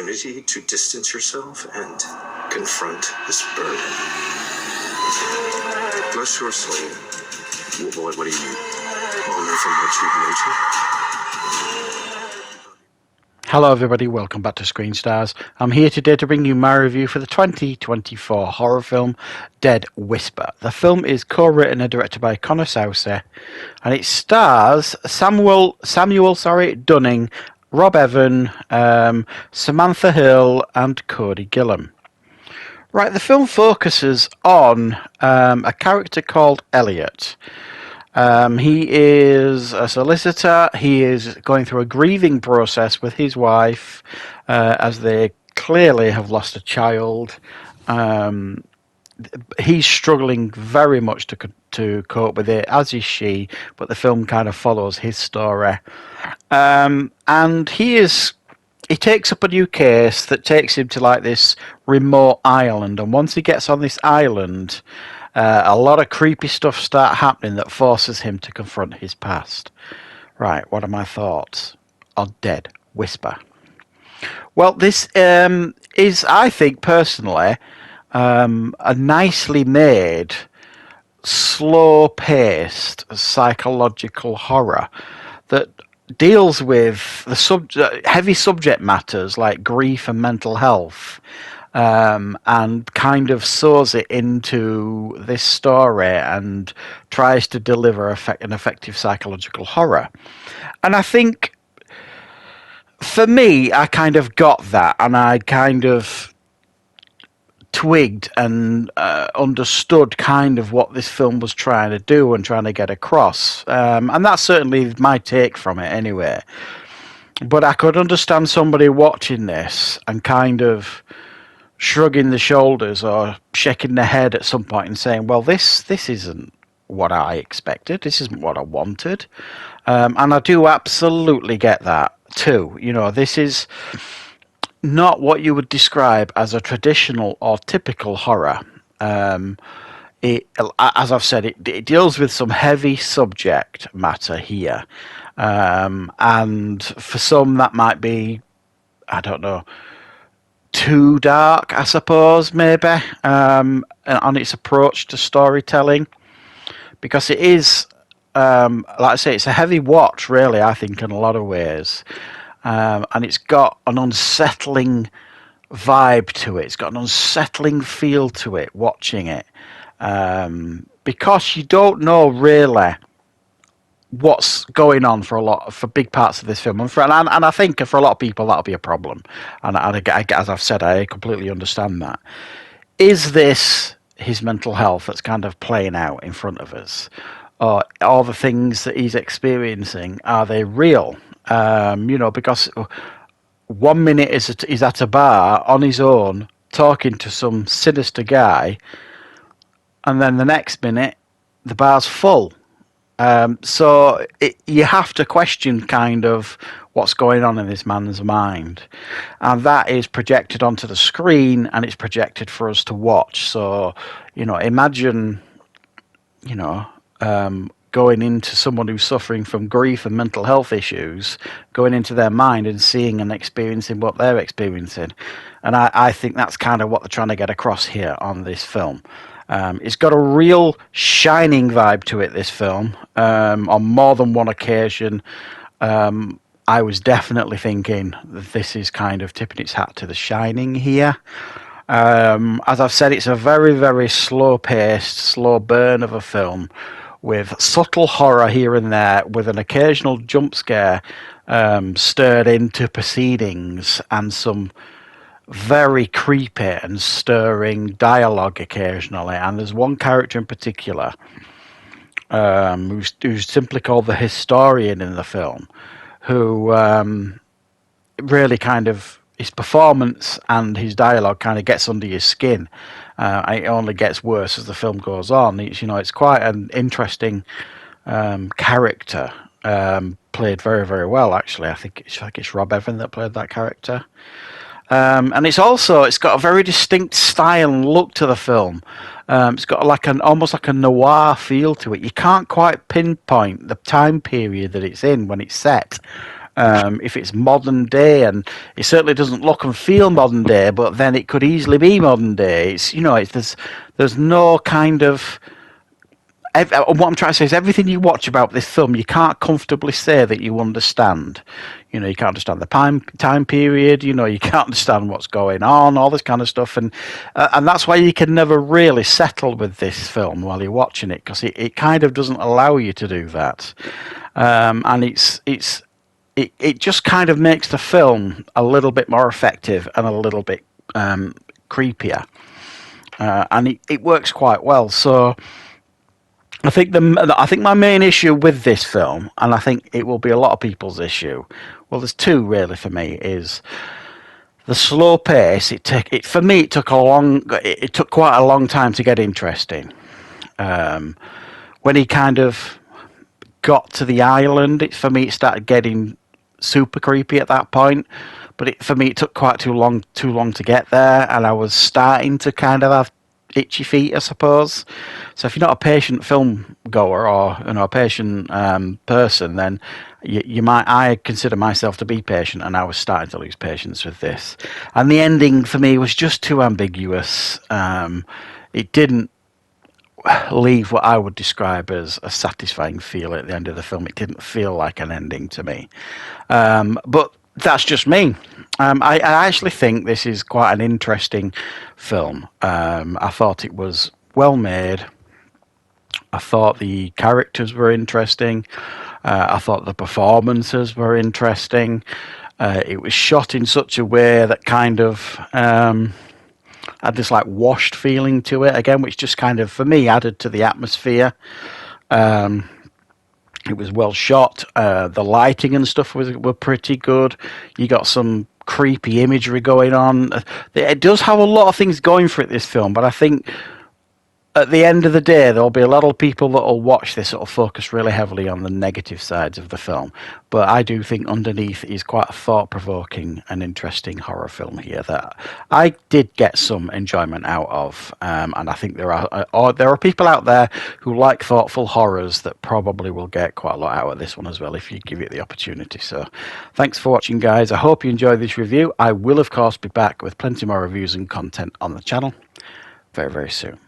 opportunity to distance yourself and confront this burden. Bless your soul. What do you mean? Only from what you've mentioned? Hello everybody, welcome back to Screenstars. I'm here today to bring you my review for the 2024 horror film Dead Whisper. The film is co-written and directed by Connor Sousey, and it stars Samuel Dunning, Rob Evan, Samantha Hill and Cody Gillam. Right, the film focuses on a character called Elliot. He is a solicitor. He is going through a grieving process with his wife as they clearly have lost a child. He's struggling very much to cope with it, as is she, but the film kind of follows his story. And he takes up a new case that takes him to like this remote island, and once he gets on this island, a lot of creepy stuff start happening that forces him to confront his past. Right, what are my thoughts on Dead Whisper? Well, this is, I think, personally, a nicely made, slow-paced psychological horror that deals with the heavy subject matters like grief and mental health, and kind of sews it into this story and tries to deliver an effective psychological horror. And I think, for me, I kind of got that, and I kind of twigged and understood kind of what this film was trying to do and trying to get across. And that's certainly my take from it anyway. But I could understand somebody watching this and kind of shrugging the shoulders or shaking their head at some point and saying, well, this isn't what I expected. This isn't what I wanted. And I do absolutely get that too. You know, this is not what you would describe as a traditional or typical horror. As I've said, it deals with some heavy subject matter here. And for some that might be, I don't know, too dark, I suppose, maybe, on its approach to storytelling, because it is, like I say, it's a heavy watch, really, I think, in a lot of ways, and it's got an unsettling vibe to it. It's got an unsettling feel to it, watching it, because you don't know really what's going on for big parts of this film, and I think for a lot of people that'll be a problem. And as I've said, I completely understand that. Is this his mental health that's kind of playing out in front of us, or all the things that he's experiencing, are they real? Because 1 minute he's at a bar on his own talking to some sinister guy, and then the next minute the bar's full. So you have to question kind of what's going on in this man's mind. And that is projected onto the screen, and it's projected for us to watch. So, imagine, going into someone who's suffering from grief and mental health issues, going into their mind and seeing and experiencing what they're experiencing. And I think that's kind of what they're trying to get across here on this film. It's got a real shining vibe to it, this film. On more than one occasion, I was definitely thinking that this is kind of tipping its hat to The Shining here. As I've said, it's a very, very slow-paced, slow burn of a film with subtle horror here and there, with an occasional jump scare stirred into proceedings, and some very creepy and stirring dialogue occasionally. And there's one character in particular who's simply called the Historian in the film, who really kind of, his performance and his dialogue kind of gets under your skin. It only gets worse as the film goes on. It's quite an interesting character, played very, very well, actually. I think it's Rob Evan that played that character. And it's got a very distinct style and look to the film. It's got almost like a noir feel to it. You can't quite pinpoint the time period that it's in when it's set. if it's modern day, and it certainly doesn't look and feel modern day, but then it could easily be modern day. It's, you know, there's no kind of what I'm trying to say is everything you watch about this film, you can't comfortably say that you understand. You know, you can't understand the time period. You know, you can't understand what's going on, all this kind of stuff, and that's why you can never really settle with this film while you're watching it, because it kind of doesn't allow you to do that, and it just kind of makes the film a little bit more effective and a little bit creepier, and it works quite well. So I think my main issue with this film, and I think it will be a lot of people's issue, well, there's two really for me, is the slow pace. For me, it took quite a long time to get interesting. When he kind of got to the island, for me it started getting super creepy at that point. But for me, it took quite too long to get there, and I was starting to kind of have itchy feet, I suppose. So if you're not a patient film goer, or a patient person, then you might. I consider myself to be patient, and I was starting to lose patience with this. And the ending for me was just too ambiguous. It didn't leave what I would describe as a satisfying feel at the end of the film. It didn't feel like an ending to me. But that's just me. I actually think this is quite an interesting film. I thought it was well made. I thought the characters were interesting. I thought the performances were interesting. It was shot in such a way that kind of had this like washed feeling to it again, which just kind of, for me, added to the atmosphere. It was well shot. The lighting and stuff were pretty good. You got some creepy imagery going on. It does have a lot of things going for it, this film, but I think at the end of the day, there'll be a lot of people that will watch this that will focus really heavily on the negative sides of the film. But I do think underneath is quite a thought-provoking and interesting horror film here that I did get some enjoyment out of. And I think there are people out there who like thoughtful horrors that probably will get quite a lot out of this one as well if you give it the opportunity. So thanks for watching, guys. I hope you enjoyed this review. I will, of course, be back with plenty more reviews and content on the channel very, very soon.